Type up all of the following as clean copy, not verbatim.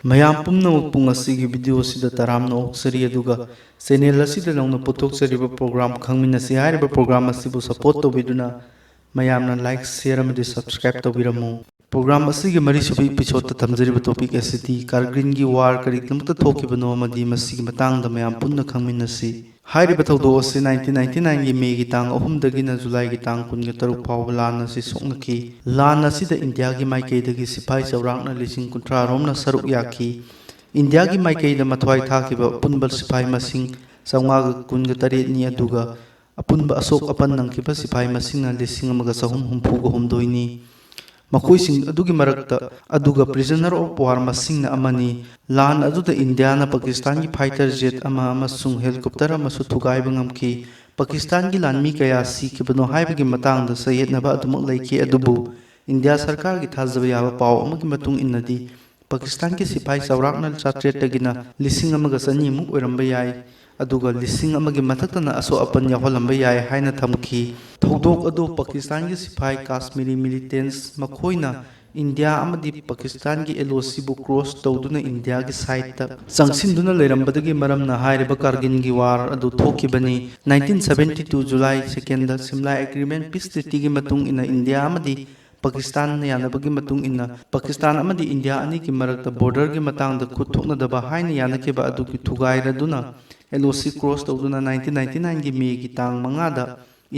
ꯃꯌꯥꯝ ꯄꯨꯝꯅꯃꯛ ꯄꯨꯡ ꯑꯁꯤꯒꯤ ꯚꯤꯗꯤꯑꯣ ꯑꯁꯤꯗ ꯇꯔꯥꯝꯅ ꯑꯣꯛꯆꯔꯤ ꯑꯗꯨꯒ ꯆꯦꯅꯦꯜ ꯑꯁꯤꯗ ꯅꯧꯅ ꯄꯨꯊꯣꯛꯆꯔꯤꯕ ꯄ꯭ꯔꯣꯒ꯭ꯔꯥꯝ ꯈꯪꯃꯤꯟꯅꯁꯤ ꯍꯥꯏꯔꯤꯕ ꯄ꯭ꯔꯣꯒ꯭ꯔꯥꯝ ꯑꯁꯤꯕꯨ ꯁꯄꯣꯔꯠ ꯇꯧꯕꯤꯗꯨꯅ ꯃꯌꯥꯝꯅ ꯂꯥꯏꯛ ꯁꯦꯌꯔ ꯑꯃꯗꯤ ꯁꯕꯁꯀ꯭ꯔꯥꯏꯕ ꯇꯧꯕꯤꯔꯝꯃꯨ꯫ ꯄ꯭ꯔꯣꯒ꯭ꯔꯥꯝ ꯑꯁꯤꯒꯤ ꯃꯔꯤꯁꯨꯕ ꯏꯄꯤꯁꯣꯗꯇ ꯊꯝꯖꯔꯤꯕ ꯇꯣꯄꯤꯛ ꯑꯁꯤꯗꯤ ꯀꯥꯔꯒꯤꯜꯒꯤ ꯋꯥꯔ ꯀꯔꯤꯒꯤꯗꯃꯛꯇ ꯊꯣꯛꯈꯤꯕꯅꯣ ꯑꯃꯗꯤ ꯃꯁꯤꯒꯤ ꯃꯇꯥꯡꯗ ꯃꯌꯥꯝ ꯄꯨꯟꯅ ꯈꯪꯃꯤꯟꯅꯁꯤ꯫ ꯍꯥꯏꯔꯤꯕ ꯊꯧꯗꯣꯛ ꯑꯁꯤ 1999ꯒꯤ ꯃꯦꯒꯤ ꯇꯥꯡ 3ꯗꯒꯤꯅ ꯖꯨꯂꯥꯏꯒꯤ ꯇꯥꯡ 13 ꯐꯥꯎꯕ ꯂꯥꯟ ꯑꯁꯤ ꯁꯣꯛꯅꯈꯤ꯫ ꯂꯥꯟ ꯑꯁꯤꯗ ꯏꯟꯗꯤꯌꯥꯒꯤ ꯃꯥꯏꯀꯩꯗꯒꯤ ꯁꯤꯐꯥꯏ ꯆꯥꯎꯔꯥꯛꯅ 30,000 ꯔꯣꯝꯅ ꯁꯔꯨꯛ ꯌꯥꯈꯤ꯫ ꯏꯟꯗꯤꯌꯥꯒꯤ ꯃꯥꯏꯀꯩꯗ ꯃꯊ꯭ꯋꯥꯏ ꯊꯥꯈꯤꯕ ꯑꯄꯨꯟꯕ ꯁꯤꯐꯥꯏ ꯃꯁꯤꯡ 918ꯅꯤ ꯑꯗꯨꯒ ꯑꯄꯨꯟꯕ ꯑꯁꯣꯛ ꯑꯄꯟ ꯅꯪꯈꯤꯕ ꯁꯤꯐꯥꯏ ꯃꯁꯤꯡꯅ 1,363ꯅꯤ꯫ ꯃꯈꯣꯏꯁꯤꯡ ꯑꯗꯨꯒꯤ ꯃꯔꯛꯇ ꯑꯗꯨꯒ ꯄ꯭ꯔꯤꯖꯅꯔ ꯑꯣꯐ ꯋꯥꯔ ꯃꯁꯤꯡꯅ ꯑꯃꯅꯤ꯫ ꯂꯥꯟ ꯑꯗꯨꯗ ꯏꯟꯗꯤꯌꯥꯅ ꯄꯥꯀꯤꯁꯇꯥꯟꯒꯤ ꯐꯥꯏꯇꯔ ꯖꯦꯠ ꯑꯃ ꯑꯃꯁꯨꯡ ꯍꯦꯂꯤꯀꯣꯞꯇꯔ ꯑꯃꯁꯨ ꯊꯨꯒꯥꯏꯕ ꯉꯝꯈꯤ꯫ ꯄꯥꯀꯤꯁꯇꯥꯟꯒꯤ ꯂꯥꯟꯃꯤ ꯀꯌꯥ ꯁꯤꯈꯤꯕꯅꯣ ꯍꯥꯏꯕꯒꯤ ꯃꯇꯥꯡꯗ ꯆꯌꯦꯠꯅꯕ ꯑꯗꯨꯃꯛ ꯂꯩꯈꯤ ꯑꯗꯨꯕꯨ ꯏꯟꯗꯤꯌꯥ ꯁꯔꯀꯥꯔꯒꯤ ꯊꯥꯖꯕ ꯌꯥꯕ ꯄꯥꯎ ꯑꯃꯒꯤ ꯃꯇꯨꯡ ꯏꯟꯅꯗꯤ ꯄꯥꯀꯤꯁꯇꯥꯟꯒꯤ ꯁꯤꯐꯥꯏ ꯆꯥꯎꯔꯥꯛꯅ 900ꯗꯒꯤꯅ 1,200ꯃꯨꯛ ꯑꯣꯏꯔꯝꯕ ꯌꯥꯏ ꯑꯗꯨꯒ 1,000ꯒꯤ ꯃꯊꯛꯇꯅ ꯑꯁꯣꯛ ꯑꯄꯟ ꯌꯥꯎꯍꯜꯂꯝꯕ ꯌꯥꯏ ꯍꯥꯏꯅ ꯊꯝꯈꯤ꯫ ꯊꯧꯗꯣꯛ ꯑꯗꯨ ꯄꯥꯀꯤꯁꯇꯥꯟꯒꯤ ꯁꯤꯐꯥꯏ ꯀꯥꯁꯃꯤꯔꯤ ꯃꯤꯂꯤꯇꯦꯟꯠꯁ ꯃꯈꯣꯏꯅ ꯏꯟꯗꯤꯌꯥ ꯑꯃꯗꯤ ꯄꯥꯀꯤꯁꯇꯥꯟꯒꯤ LOCꯕꯨ ꯀ꯭ꯔꯣꯁ ꯇꯧꯗꯨꯅ ꯏꯟꯗꯤꯌꯥꯒꯤ ꯁꯥꯏꯠꯇ ꯆꯪꯁꯤꯟꯗꯨꯅ ꯂꯩꯔꯝꯕꯗꯒꯤ ꯃꯔꯝꯅ ꯍꯥꯏꯔꯤꯕ ꯀꯥꯔꯒꯤꯜꯒꯤ ꯋꯥꯔ ꯑꯗꯨ ꯊꯣꯛꯈꯤꯕꯅꯤ꯫ 1972 ꯖꯨꯂꯥꯏ 2ꯗ ꯁꯤꯝꯂꯥ ꯑꯦꯒ꯭ꯔꯤꯃꯦꯟꯠ ꯄꯤꯁ ꯇ꯭ꯔꯤꯇꯤꯒꯤ ꯃꯇꯨꯡ ꯏꯟꯅ ꯏꯟꯗꯤꯌꯥ ꯑꯃꯗꯤ ꯄꯥꯀꯤꯁꯇꯥꯟꯅ ꯌꯥꯅꯕꯒꯤ ꯃꯇꯨꯡ ꯏꯟꯅ ꯄꯥꯀꯤꯁꯇꯥꯟ ꯑꯃꯗꯤ ꯏꯟꯗꯤꯌꯥ ꯑꯅꯤꯒꯤ ꯃꯔꯛꯇ ꯕꯣꯔꯗꯔꯒꯤ ꯃꯇꯥꯡꯗ ꯈꯨꯠ ꯊꯣꯛꯅꯗꯕ ꯍꯥꯏꯅ ꯌꯥꯅꯈꯤꯕ ꯑꯗꯨꯒꯤ ꯊꯨꯒꯥꯏꯔꯗꯨꯅ LOC ꯀ꯭ꯔꯣꯁ ꯇꯧꯗꯨꯅ 1999ꯒꯤ ꯃꯦꯒꯤ ꯇꯥꯡ 5ꯗ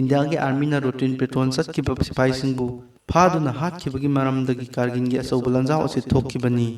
ꯏꯟꯗꯤꯌꯥꯒꯤ ꯑꯥꯔꯃꯤꯅ ꯔꯨꯇꯤꯟ ꯄꯦꯇ꯭ꯔꯣꯜ ꯆꯠꯈꯤꯕ ꯁꯤꯐꯥꯏꯁꯤꯡꯕꯨ ꯐꯥꯗꯨꯅ ꯍꯥꯠꯈꯤꯕꯒꯤ ꯃꯔꯝꯗꯒꯤ ꯀꯥꯔꯒꯤꯜꯒꯤ ꯑꯆꯧꯕ ꯂꯥꯟꯖꯥꯎ ꯑꯁꯤ ꯊꯣꯛꯈꯤꯕꯅꯤ꯫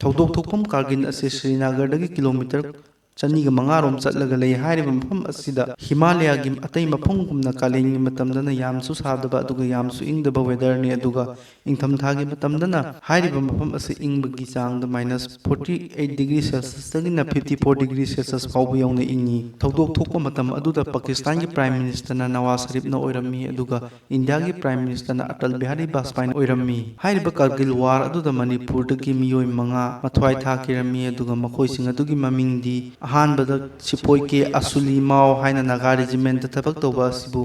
ꯊꯧꯗꯣꯛ ꯊꯣꯛꯐꯝ ꯀꯥꯔꯒꯤꯜ ꯑꯁꯤ ꯁ꯭ꯔꯤꯅꯒꯔꯗꯒꯤ ꯀꯤꯂꯣꯃꯤꯇꯔ 205 ꯔꯣꯝ ꯆꯠꯂꯒ ꯂꯩ꯫ ꯍꯥꯏꯔꯤꯕ ꯃꯐꯝ ꯑꯁꯤꯗ ꯍꯤꯃꯥꯂꯌꯥꯒꯤ ꯑꯇꯩ ꯃꯐꯝꯒꯨꯝꯅ ꯀꯥꯂꯦꯟꯒꯤ ꯃꯇꯝꯗꯅ ꯌꯥꯝꯁꯨ ꯁꯥꯗꯕ ꯑꯗꯨꯒ ꯌꯥꯝꯁꯨ ꯏꯪꯗꯕ ꯋꯦꯗꯔꯅꯤ ꯑꯗꯨꯒ ꯏꯪꯊꯝꯊꯥꯒꯤ ꯃꯇꯝꯗꯅ ꯍꯥꯏꯔꯤꯕ ꯃꯐꯝ ꯑꯁꯤ ꯏꯪꯕꯒꯤ ꯆꯥꯡꯗ -48°C ꯗꯒꯤꯅ 54°C ꯐꯥꯎꯕ ꯌꯧꯅ ꯏꯪꯉꯤ꯫ ꯊꯧꯗꯣꯛ ꯊꯣꯛꯄ ꯃꯇꯝ ꯑꯗꯨꯗ ꯄꯥꯀꯤꯁꯇꯥꯟꯒꯤ ꯄ꯭ꯔꯥꯏꯝ ꯃꯤꯅꯤꯁꯇꯔꯅ ꯅꯋꯥꯖ ꯁꯔꯤꯐꯅ ꯑꯣꯏꯔꯝꯃꯤ ꯑꯗꯨꯒ ꯏꯟꯗꯤꯌꯥꯒꯤ ꯄ꯭ꯔꯥꯏꯝ ꯃꯤꯅꯤꯁꯇꯔꯅ ꯑꯇꯜ ꯕꯤꯍꯥꯔꯤ ꯕꯥꯖꯄꯥꯏꯅ ꯑꯣꯏꯔꯝꯃꯤ꯫ ꯍꯥꯏꯔꯤꯕ ꯀꯥꯔꯒꯤꯜ ꯋꯥꯔ ꯑꯗꯨꯗ ꯃꯅꯤꯄꯨꯔꯗꯒꯤ ꯃꯤꯑꯣꯏ 5 ꯃꯊ꯭ꯋꯥꯏ ꯊꯥꯈꯤꯔꯝꯃꯤ ꯑꯗꯨꯒ ꯃꯈꯣꯏꯁꯤꯡ ꯑꯗꯨꯒꯤ ꯃꯃꯤꯡꯗꯤ ꯑꯍꯥꯟꯕꯗ ꯁꯤꯄꯣꯏ ꯀꯦ ꯑꯁꯨꯂꯤ ꯃꯥꯎ ꯍꯥꯏꯅ ꯅꯥꯒꯥ ꯔꯦꯖꯤꯃꯦꯟꯠꯇ ꯊꯕꯛ ꯇꯧꯕ ꯑꯁꯤꯕꯨ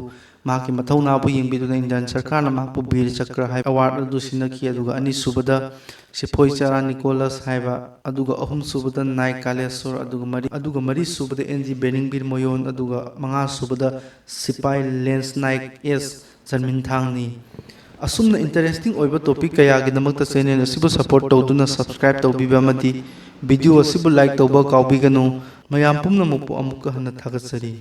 ꯃꯍꯥꯛꯀꯤ ꯃꯊꯧꯅꯥꯕꯨ ꯌꯦꯡꯕꯤꯗꯨꯅ ꯏꯟꯗꯤꯌꯥꯟ ꯁꯔꯀꯥꯔꯅ ꯃꯍꯥꯛꯄꯨ ꯕꯤꯔ ꯆꯀ꯭ꯔ ꯍꯥꯏꯕ ꯑꯦꯋꯥꯔꯗ ꯑꯗꯨ ꯁꯤꯟꯅꯈꯤ ꯑꯗꯨꯒ ꯑꯅꯤꯁꯨꯕꯗ ꯁꯤꯄꯣꯏ ꯆꯥꯔꯥ ꯅꯤꯀꯣꯂꯁ ꯍꯥꯏꯕ ꯑꯗꯨꯒ ꯑꯍꯨꯝꯁꯨꯕꯗ ꯅꯥꯏꯛ ꯀꯥꯂꯦꯁꯣꯔ ꯑꯗꯨꯒ ꯃꯔꯤꯁꯨꯕꯗ NG ꯕꯦꯅꯤꯡꯕꯤꯔ ꯃꯣꯌꯣꯟ ꯑꯗꯨꯒ ꯃꯉꯥꯁꯨꯕꯗ ꯁꯤꯄꯥꯏ ꯂꯦꯟꯁ ꯅꯥꯏꯛ S ꯖꯟꯃꯤꯟꯊꯥꯡꯅꯤ꯫ ꯑꯁꯨꯝꯅ ꯏꯟꯇꯔꯦꯁꯇꯤꯡ ꯑꯣꯏꯕ ꯇꯣꯄꯤꯛ ꯀꯌꯥꯒꯤꯗꯃꯛꯇ ꯆꯦꯅꯦꯜ ꯑꯁꯤꯕꯨ ꯁꯄꯣꯔꯠ ꯇꯧꯗꯨꯅ ꯁꯕꯁꯀ꯭ꯔꯥꯏꯕ ꯇꯧꯕꯤꯕ ꯑꯃꯗꯤ ꯚꯤꯗꯤꯑꯣ ꯑꯁꯤꯕꯨ ꯂꯥꯏꯛ ꯇꯧꯕ ꯀꯥꯎꯕꯤꯒꯅꯨ꯫ ꯃꯌꯥꯝ ꯄꯨꯝꯅꯃꯛꯄꯨ ꯑꯃꯨꯛꯀ ꯍꯟꯅ ꯊꯥꯒꯠꯆꯔꯤ꯫